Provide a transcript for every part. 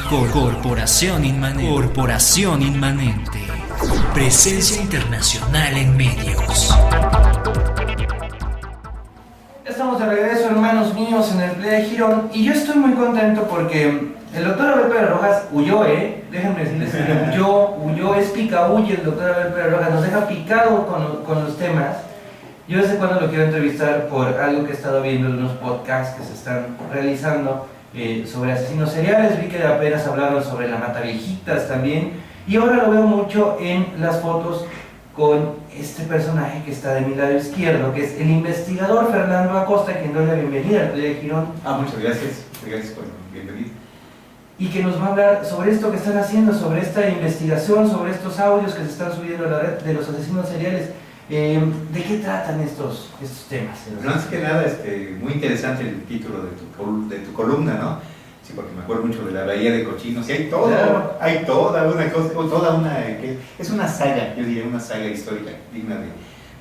Corporación Inmanente. Presencia internacional en medios. Estamos de regreso, hermanos míos, en el Play de Girón, y yo estoy muy contento porque el doctor Abel Pérez Rojas huyó, déjenme decirles que huyó, es picahuye el doctor Abel Pérez Rojas, nos deja picado con los temas. Yo desde cuando lo quiero entrevistar por algo que he estado viendo en unos podcasts que se están realizando sobre asesinos seriales. Vi que apenas hablaron sobre la Mataviejitas también, y ahora lo veo mucho en las fotos con este personaje que está de mi lado izquierdo, que es el investigador Fernando Acosta, quien doy la bienvenida al Play de Girón. Muchas gracias por bienvenir. Y que nos va a hablar sobre esto que están haciendo, sobre esta investigación, sobre estos audios que se están subiendo a la red de los asesinos seriales. ¿De qué tratan estos temas? No, antes que nada, muy interesante el título de tu columna, ¿no? Sí, porque me acuerdo mucho de la Bahía de Cochinos, y hay toda una cosa, es una saga, yo diría una saga histórica digna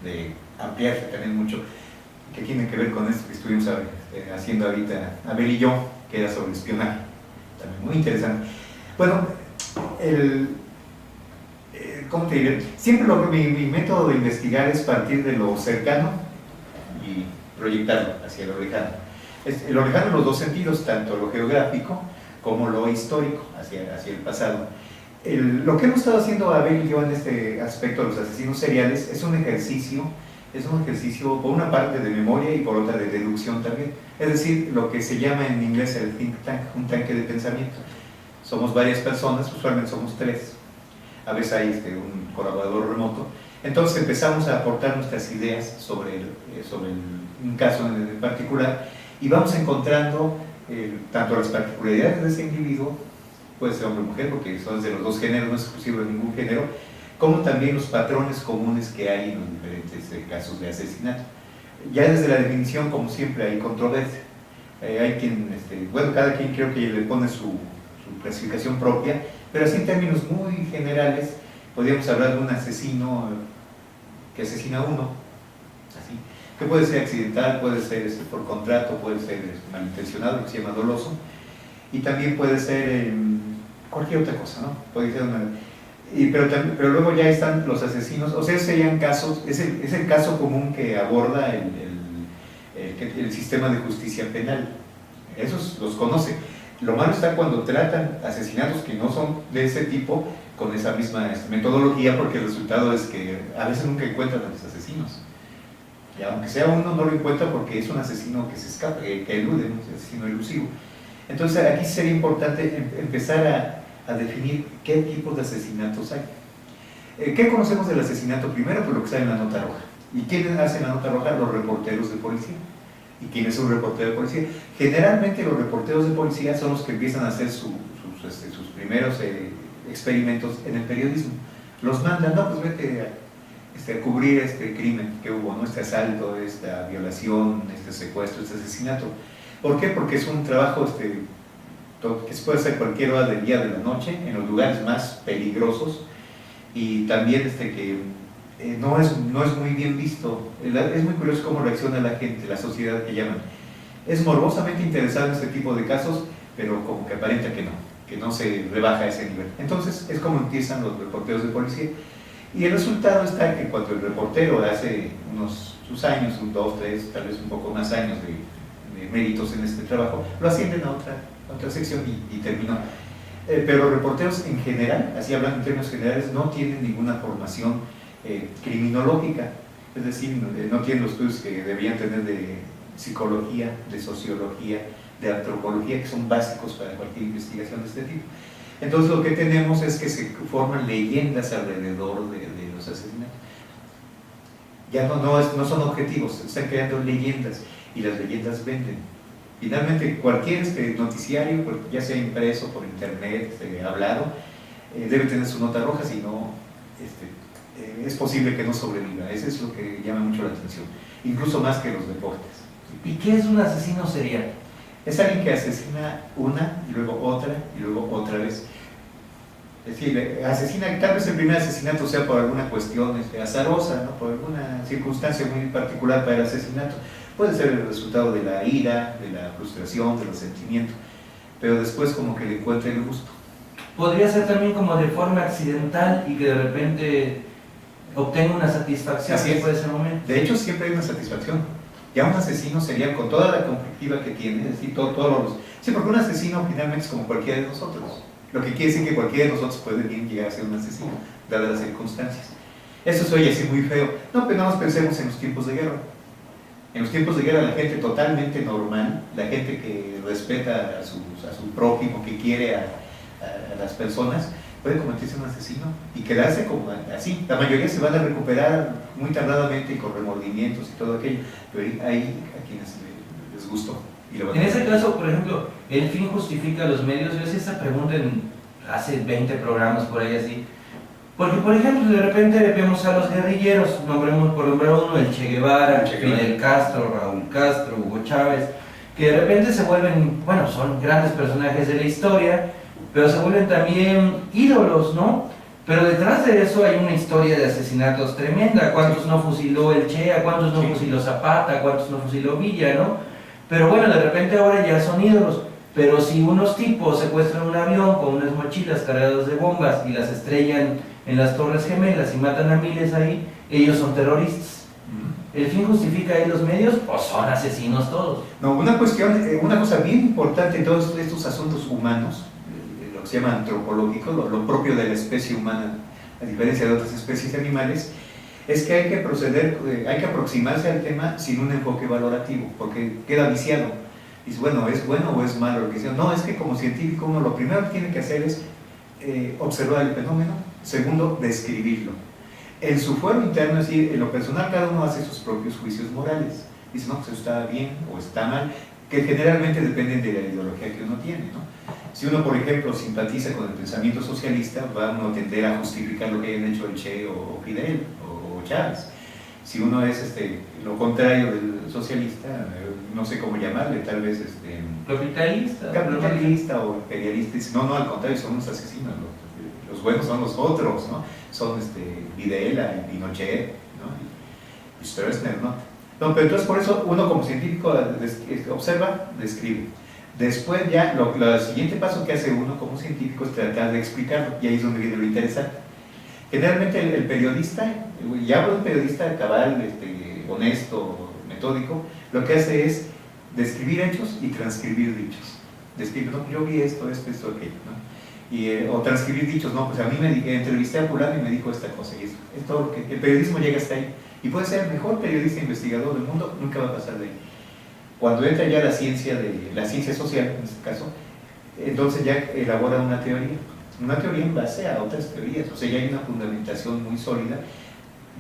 de ampliarse también mucho, que tiene que ver con esto que estuvimos haciendo ahorita, Abel y yo, que era sobre espionaje, también muy interesante. Bueno, ¿cómo te diré? Siempre mi método de investigar es partir de lo cercano y proyectarlo hacia lo lejano. Lo lejano en los dos sentidos, tanto lo geográfico como lo histórico, hacia el pasado. Lo que hemos estado haciendo Abel y yo en este aspecto de los asesinos seriales es un ejercicio por una parte de memoria y por otra de deducción también. Es decir, lo que se llama en inglés el think tank, un tanque de pensamiento. Somos varias personas, usualmente somos tres. A veces hay un colaborador remoto. Entonces empezamos a aportar nuestras ideas sobre un caso en particular, y vamos encontrando tanto las particularidades de ese individuo, puede ser hombre o mujer, porque son de los dos géneros, no es exclusivo de ningún género, como también los patrones comunes que hay en los diferentes casos de asesinato. Ya desde la definición, como siempre, hay controversia. Hay quien, cada quien creo que le pone su clasificación propia, pero así en términos muy generales, podríamos hablar de un asesino que asesina a uno, así, que puede ser accidental, puede ser por contrato, puede ser malintencionado, que se llama doloso, y también puede ser cualquier otra cosa, ¿no? Puede ser pero luego ya están los asesinos, o sea, serían casos, es el caso común que aborda el sistema de justicia penal. Esos los conoce. Lo malo está cuando tratan asesinatos que no son de ese tipo con esa misma metodología, porque el resultado es que a veces nunca encuentran a los asesinos. Y aunque sea uno, no lo encuentra porque es un asesino que se escapa, que elude, un asesino elusivo. Entonces aquí sería importante empezar a definir qué tipos de asesinatos hay. ¿Qué conocemos del asesinato? Primero, por lo que está en la nota roja. ¿Y quiénes hacen la nota roja? Los reporteros de policía. ¿Y quién es un reportero de policía? Generalmente los reporteros de policía son los que empiezan a hacer sus primeros experimentos en el periodismo. Los mandan, no, pues vete a cubrir este crimen que hubo, ¿no? Este asalto, esta violación, este secuestro, este asesinato. ¿Por qué? Porque es un trabajo que se puede hacer cualquier hora del día, de la noche, en los lugares más peligrosos, y también que no es muy bien visto. Es muy curioso cómo reacciona la gente, la sociedad que llaman. Es morbosamente interesado en este tipo de casos, pero como que aparenta que no se rebaja a ese nivel. Entonces es como empiezan los reporteros de policía. Y el resultado está que cuando el reportero hace sus años, 2, 3, tal vez un poco más años de méritos en este trabajo, lo ascienden a otra sección y terminó. Pero los reporteros en general, así hablando en términos generales, no tienen ninguna formación criminológica, es decir, no tienen los estudios que deberían tener de psicología, de sociología, de antropología, que son básicos para cualquier investigación de este tipo. Entonces lo que tenemos es que se forman leyendas alrededor de los asesinatos. Ya no son objetivos, se están creando leyendas, y las leyendas venden. Finalmente cualquier noticiario, ya sea impreso, por internet, hablado, debe tener su nota roja, si no es posible que no sobreviva. Eso es lo que llama mucho la atención, incluso más que los deportes. ¿Y qué es un asesino serial? Es alguien que asesina una, y luego otra, y luego otra vez. Es decir, asesina, tal vez el primer asesinato sea por alguna cuestión azarosa, ¿no? Por alguna circunstancia muy particular para el asesinato. Puede ser el resultado de la ira, de la frustración, del resentimiento. pero después como que le encuentra el gusto. Podría ser también como de forma accidental y que de repente obtenga una satisfacción Así es. después de ese momento. De hecho, siempre hay una satisfacción. Ya un asesino sería con toda la conflictiva que tiene, es decir, todos los... Sí, porque un asesino finalmente es como cualquiera de nosotros. Lo que quiere decir que cualquiera de nosotros puede bien llegar a ser un asesino, dadas las circunstancias. Eso se oye así muy feo. No, pero nada más pensemos en los tiempos de guerra. En los tiempos de guerra la gente totalmente normal, la gente que respeta a su prójimo, que quiere a las personas, puede convertirse en un asesino y quedarse como así. La mayoría se van a recuperar muy tardadamente y con remordimientos y todo aquello, pero hay a quienes les gustó. En ese caso, por ejemplo, ¿el fin justifica los medios? Yo hice esta pregunta hace 20 programas por ahí así. Porque, por ejemplo, de repente vemos a los guerrilleros, nombremos por nombrar uno, el Che Guevara, Fidel Castro, Raúl Castro, Hugo Chávez, que de repente se vuelven, bueno, son grandes personajes de la historia, pero se vuelven también ídolos, ¿no? Pero detrás de eso hay una historia de asesinatos tremenda. ¿Cuántos no fusiló el Che? ¿A cuántos no fusiló Zapata? ¿A cuántos no fusiló Villa, no? Pero bueno, de repente ahora ya son ídolos. Pero si unos tipos secuestran un avión con unas mochilas cargadas de bombas y las estrellan en las Torres Gemelas y matan a miles ahí, ellos son terroristas. ¿El fin justifica ahí los medios o son asesinos todos? No, una cosa bien importante en todos estos asuntos humanos, lo que se llama antropológico, lo propio de la especie humana, a diferencia de otras especies animales, es que hay que proceder, hay que aproximarse al tema sin un enfoque valorativo, porque queda viciado. Dice, bueno, ¿es bueno o es malo lo que sea? No, es que como científico uno lo primero que tiene que hacer es observar el fenómeno, segundo, describirlo. En su fuero interno, es decir, en lo personal, cada uno hace sus propios juicios morales. Dice, no, pues está bien o está mal, que generalmente dependen de la ideología que uno tiene, ¿no? Si uno, por ejemplo, simpatiza con el pensamiento socialista, va uno a tender a justificar lo que hayan hecho el Che o Fidel o Chávez. Si uno es lo contrario del socialista, no sé cómo llamarle, tal vez capitalista o imperialista, dice, no, al contrario, son los asesinos, los buenos son los otros, ¿no? Son Videla y Pinochet, ¿no? Y Stroessner, ¿no? No, pero entonces por eso uno como científico observa, describe. Después ya, el siguiente paso que hace uno como científico es tratar de explicarlo, y ahí es donde viene lo interesante. Generalmente el periodista, y hablo de un periodista cabal, honesto, metódico, lo que hace es describir hechos y transcribir dichos. Describir, no, yo vi esto, aquello, ¿no? O transcribir dichos, no, pues a mí entrevisté a fulano y me dijo esta cosa, y eso. Es todo lo que el periodismo llega hasta ahí. Y puede ser el mejor periodista investigador del mundo, nunca va a pasar de ahí. Cuando entra ya la ciencia social, en este caso, entonces ya elabora una teoría en base a otras teorías, o sea, ya hay una fundamentación muy sólida,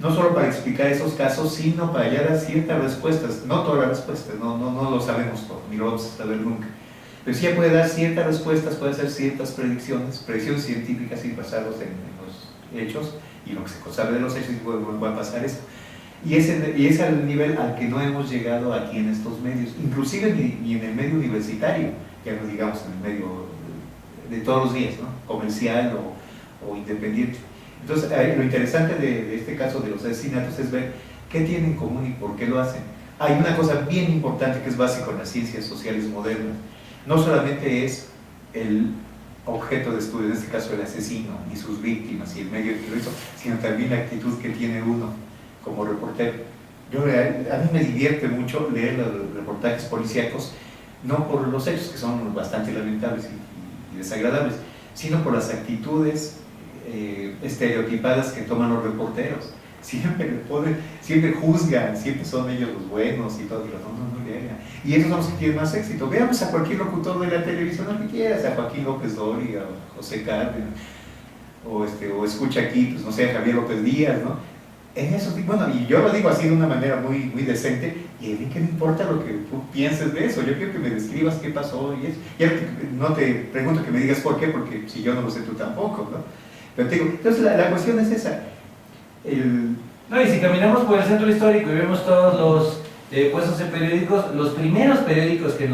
no solo para explicar esos casos, sino para hallar ciertas respuestas, no todas las respuestas, no lo sabemos todo, ni lo vamos a saber nunca, pero sí ya puede dar ciertas respuestas, puede hacer ciertas predicciones científicas y basarlos en los hechos, y lo que se sabe de los hechos, va a pasar esto. Y es al nivel al que no hemos llegado aquí en estos medios, inclusive ni en el medio universitario, ya no digamos en el medio de todos los días, ¿no? Comercial o independiente. Entonces, lo interesante de este caso de los asesinatos es ver qué tienen en común y por qué lo hacen. Hay una cosa bien importante que es básica en las ciencias sociales modernas. No solamente es el objeto de estudio, en este caso el asesino y sus víctimas y el medio de eso, sino también la actitud que tiene uno como reportero. A mí me divierte mucho leer los reportajes policíacos, no por los hechos, que son bastante lamentables y desagradables, sino por las actitudes estereotipadas que toman los reporteros. Siempre juzgan, siempre son ellos los buenos y todo, no le hagan. Y esos son los que tienen más éxito. Veamos a cualquier locutor de la televisión, no que quieras, a Joaquín López Dóriga, o José Cárdenas, o escucha aquí, pues no sé, a Javier López Díaz, ¿no? En eso, bueno, y yo lo digo así de una manera muy, muy decente, y a mí que no importa lo que tú pienses de eso, yo quiero que me describas qué pasó y eso. Ya no te pregunto que me digas por qué, porque si yo no lo sé, tú tampoco, ¿no? Pero te digo, entonces la cuestión es esa. No, y si caminamos por el centro histórico y vemos todos los puestos de periódicos, los primeros periódicos que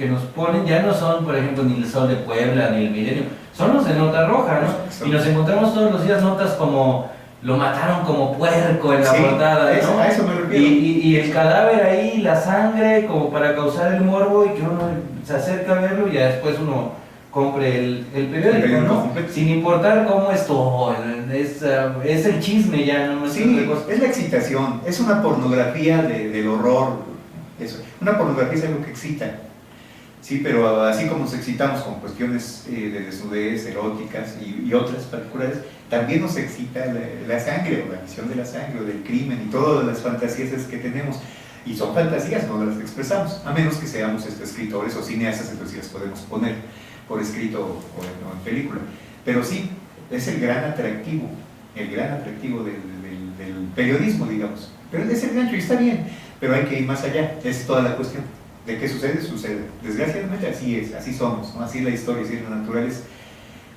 nos ponen ya no son, por ejemplo, ni el Sol de Puebla, ni el Milenio, son los de Nota Roja, ¿no? Y nos encontramos todos los días notas como lo mataron como puerco en la Sí, portada, ¿no? a eso me refiero. Y el cadáver ahí, la sangre, como para causar el morbo y que uno se acerca a verlo y ya después uno compre el periódico, ¿no? Completo. Sin importar cómo es todo, es el chisme ya, ¿no? Sí, es la excitación, es una pornografía del horror, eso. Una pornografía es algo que excita, sí, pero así como nos excitamos con cuestiones de desnudez, eróticas y otras particulares, también nos excita la sangre, o la visión de la sangre, o del crimen, y todas las fantasías que tenemos. Y son fantasías, no las expresamos, a menos que seamos escritores o cineastas, entonces las podemos poner por escrito o en película. Pero sí, es el gran atractivo del periodismo, digamos. Pero es el gancho y está bien, pero hay que ir más allá, es toda la cuestión. ¿De qué sucede? Sucede. Desgraciadamente así es, así somos, ¿no? Así es la historia, así es la naturaleza.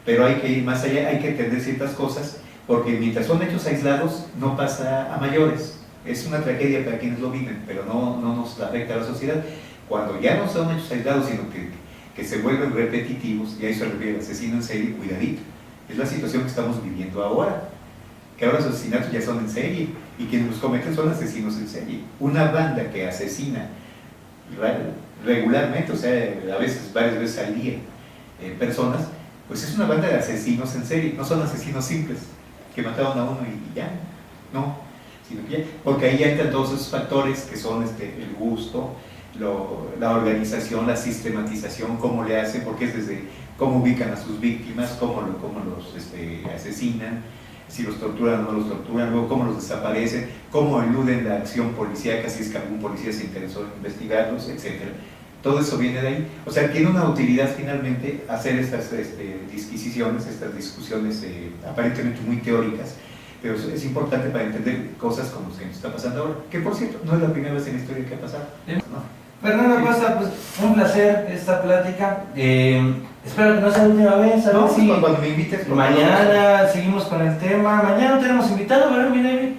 Pero hay que ir más allá, hay que entender ciertas cosas, porque mientras son hechos aislados, no pasa a mayores. Es una tragedia para quienes lo viven, pero no nos afecta a la sociedad. Cuando ya no son hechos aislados, sino que se vuelven repetitivos, y a eso se refiere el asesino en serie, cuidadito. Es la situación que estamos viviendo ahora, que ahora los asesinatos ya son en serie, y quienes los cometen son asesinos en serie. Una banda que asesina regularmente, o sea, a veces, varias veces al día, personas, pues es una banda de asesinos en serie, no son asesinos simples, que mataron a uno y ya, no, sino que ya, porque ahí ya entran todos esos factores que son el gusto, la organización, la sistematización, cómo le hacen, porque es desde cómo ubican a sus víctimas, cómo los asesinan, si los torturan o no los torturan, luego cómo los desaparecen, cómo eluden la acción policíaca, si es que algún policía se interesó en investigarlos, etc. Todo eso viene de ahí. O sea, tiene una utilidad finalmente hacer estas disquisiciones, estas discusiones aparentemente muy teóricas, pero es importante para entender cosas como lo que nos está pasando ahora, que por cierto, no es la primera vez en la historia que ha pasado, ¿no? Fernando Costa, pues un placer esta plática. Espero que no sea la última vez. A ver No, si cuando me invites. mañana seguimos con el tema. Mañana no tenemos invitado, ¿verdad, mi David?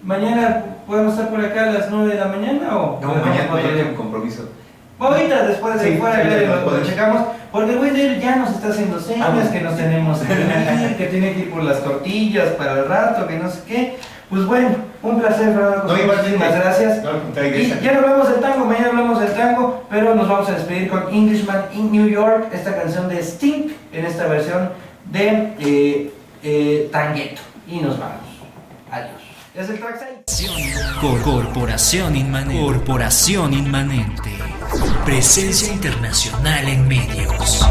Mañana podemos estar por acá a las 9 de la mañana o. No, mañana tengo un compromiso. Ahorita, después de Sí, fuera, sí, lo checamos. Porque el güey de él ya nos está haciendo señas, que nos tenemos que ir, que tiene que ir por las tortillas para el rato, que no sé qué. Pues bueno, un placer, Fernando. Muchísimas gracias. Y ya no hablamos del tango, mañana hablamos del tango, pero nos vamos a despedir con Englishman in New York, esta canción de Sting, en esta versión de Tangueto. Y nos vamos. Adiós. Es el track 6. Corporación Inmanente. Presencia internacional en medios.